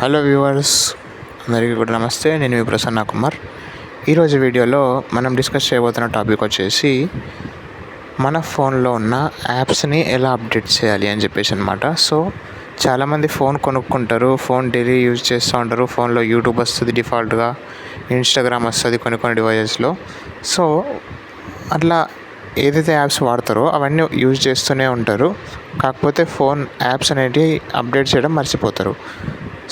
Hello viewers, అందరికీ కూడా నమస్తే. నేను మీ ప్రసన్న కుమార్. ఈరోజు వీడియోలో మనం డిస్కస్ చేయబోతున్న టాపిక్ వచ్చేసి మన ఫోన్లో ఉన్న యాప్స్ని ఎలా అప్డేట్ చేయాలి అని చెప్పేసి అనమాట. సో చాలామంది ఫోన్ కొనుక్కుంటారు, ఫోన్ డైలీ యూజ్ చేస్తూ ఉంటారు. ఫోన్లో యూట్యూబ్ వస్తుంది డిఫాల్ట్గా, ఇన్స్టాగ్రామ్ వస్తుంది కొన్ని డివైజెస్లో. సో అట్లా ఏదైతే యాప్స్ వాడతారో అవన్నీ యూజ్ చేస్తూనే ఉంటారు. కాకపోతే ఫోన్ యాప్స్ అనేటివి అప్డేట్ చేయడం మర్చిపోతారు.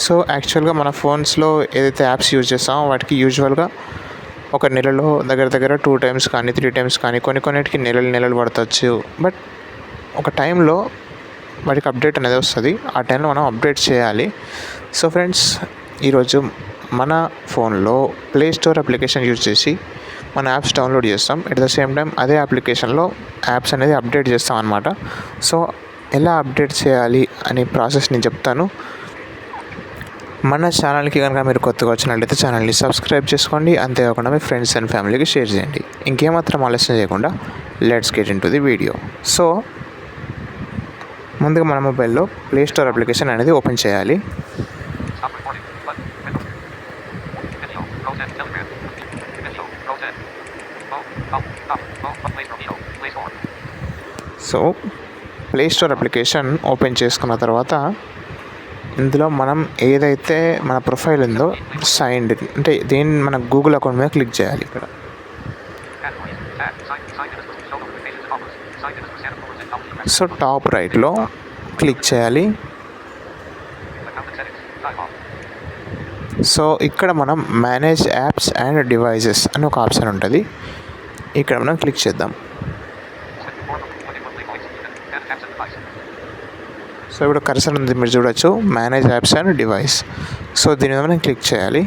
సో యాక్చువల్గా మన ఫోన్స్లో ఏదైతే యాప్స్ యూజ్ చేస్తామో వాటికి యూజువల్గా ఒక నెలలో దగ్గర 2 times కానీ 3 times కానీ కొన్నిటికి నెలలు పడవచ్చు. బట్ ఒక టైంలో వాటికి అప్డేట్ అనేది వస్తుంది. ఆ టైంలో మనం అప్డేట్ చేయాలి. సో ఫ్రెండ్స్, ఈరోజు మన ఫోన్లో ప్లే స్టోర్ అప్లికేషన్ యూజ్ చేసి మన యాప్స్ డౌన్లోడ్ చేస్తాం. ఎట్ ద సేమ్ టైం అదే అప్లికేషన్లో యాప్స్ అనేది అప్డేట్ చేస్తాం అన్నమాట. సో ఎలా అప్డేట్ చేయాలి అనే ప్రాసెస్ నేను చెప్తాను. మన ఛానల్కి కనుక మీరు కొత్తగా వచ్చినట్లయితే ఛానల్ని సబ్స్క్రైబ్ చేసుకోండి. అంతేకాకుండా మీ ఫ్రెండ్స్ అండ్ ఫ్యామిలీకి షేర్ చేయండి. ఇంకేమాత్రం ఆలస్యం చేయకుండా let's get in to the video. So ముందుగా మన మొబైల్లో ప్లే స్టోర్ అప్లికేషన్ అనేది ఓపెన్ చేయాలి. So play store application open చేసుకున్న తర్వాత ఇందులో మనం ఏదైతే మన ప్రొఫైల్ ఉందో సైన్డ్ అంటే దీన్ని మన గూగుల్ అకౌంట్ మీద క్లిక్ చేయాలి. ఇక్కడ సో టాప్ రైట్లో క్లిక్ చేయాలి. సో ఇక్కడ మనం మేనేజ్ యాప్స్ అండ్ డివైజెస్ అని ఒక ఆప్షన్ ఉంటుంది. ఇక్కడ మనం క్లిక్ చేద్దాం. సో ఇప్పుడు కర్సర్ ఉంది, మీరు చూడొచ్చు manage apps and device. So దీని మీద మనం క్లిక్ చేయాలి.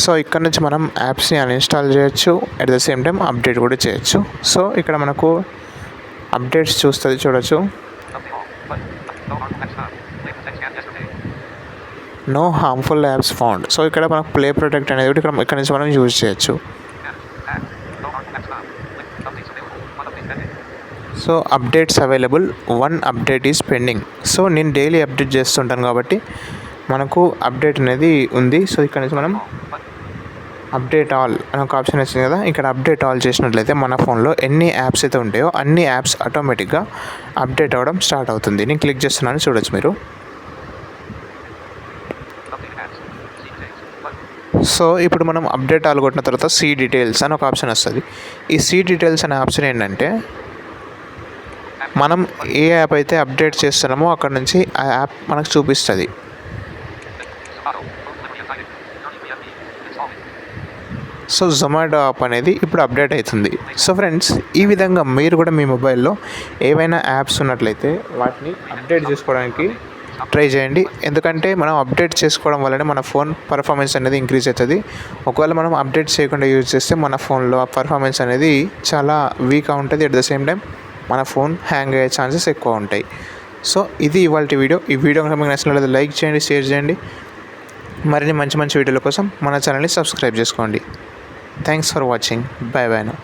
సో ఇక్కడ నుంచి మనం యాప్స్ని అన్ఇన్స్టాల్ చేయొచ్చు, at the same time update కూడా చేయొచ్చు. సో ఇక్కడ మనకు అప్డేట్స్ చూడొచ్చు. No harmful apps found. So ఇక్కడ మనకు ప్లే ప్రొటెక్ట్ అనేది కూడా ఇక్కడ నుంచి మనం యూజ్ చేయొచ్చు. So updates available, 1 update is pending. So నేను డైలీ అప్డేట్ చేస్తుంటాను కాబట్టి మనకు అప్డేట్ అనేది ఉంది. సో ఇక్కడ నుంచి మనం అప్డేట్ ఆల్ అని ఒక ఆప్షన్ వచ్చింది కదా, ఇక్కడ అప్డేట్ ఆల్ చేసినట్లయితే మన ఫోన్లో ఎన్ని యాప్స్ అయితే ఉంటాయో అన్ని యాప్స్ ఆటోమేటిక్గా అప్డేట్ అవ్వడం స్టార్ట్ అవుతుంది. నేను క్లిక్ చేస్తున్నాను, చూడొచ్చు మీరు. సో ఇప్పుడు మనం అప్డేట్ ఆల్ కొట్టిన తర్వాత సీ డీటెయిల్స్ అని ఒక ఆప్షన్ వస్తుంది. ఈ సీ డీటెయిల్స్ అనే ఆప్షన్ ఏంటంటే మనం ఏ యాప్ అయితే అప్డేట్ చేస్తున్నామో అక్కడ నుంచి ఆ యాప్ మనకు చూపిస్తుంది. సో జొమాటో యాప్ అనేది ఇప్పుడు అప్డేట్ అవుతుంది. సో ఫ్రెండ్స్, ఈ విధంగా మీరు కూడా మీ మొబైల్లో ఏవైనా యాప్స్ ఉన్నట్లయితే వాటిని అప్డేట్ చేసుకోవడానికి ట్రై చేయండి. ఎందుకంటే మనం అప్డేట్ చేసుకోవడం వల్లనే మన ఫోన్ పర్ఫార్మెన్స్ అనేది ఇంక్రీజ్ అవుతుంది. ఒకవేళ మనం అప్డేట్ చేయకుండా యూజ్ చేస్తే మన ఫోన్లో ఆ పర్ఫార్మెన్స్ అనేది చాలా వీక్గా ఉంటుంది. అట్ ద సేమ్ టైం మన ఫోన్ హ్యాంగ్ అయ్యే ఛాన్సెస్ ఎక్కువ ఉంటాయి. సో ఇది ఇవాళ వీడియో. ఈ వీడియో కనుక మీకు నచ్చినట్లయితే లైక్ చేయండి, షేర్ చేయండి. మరిన్ని మంచి వీడియోల కోసం మన ఛానల్ని సబ్స్క్రైబ్ చేసుకోండి. Thanks for watching. By now.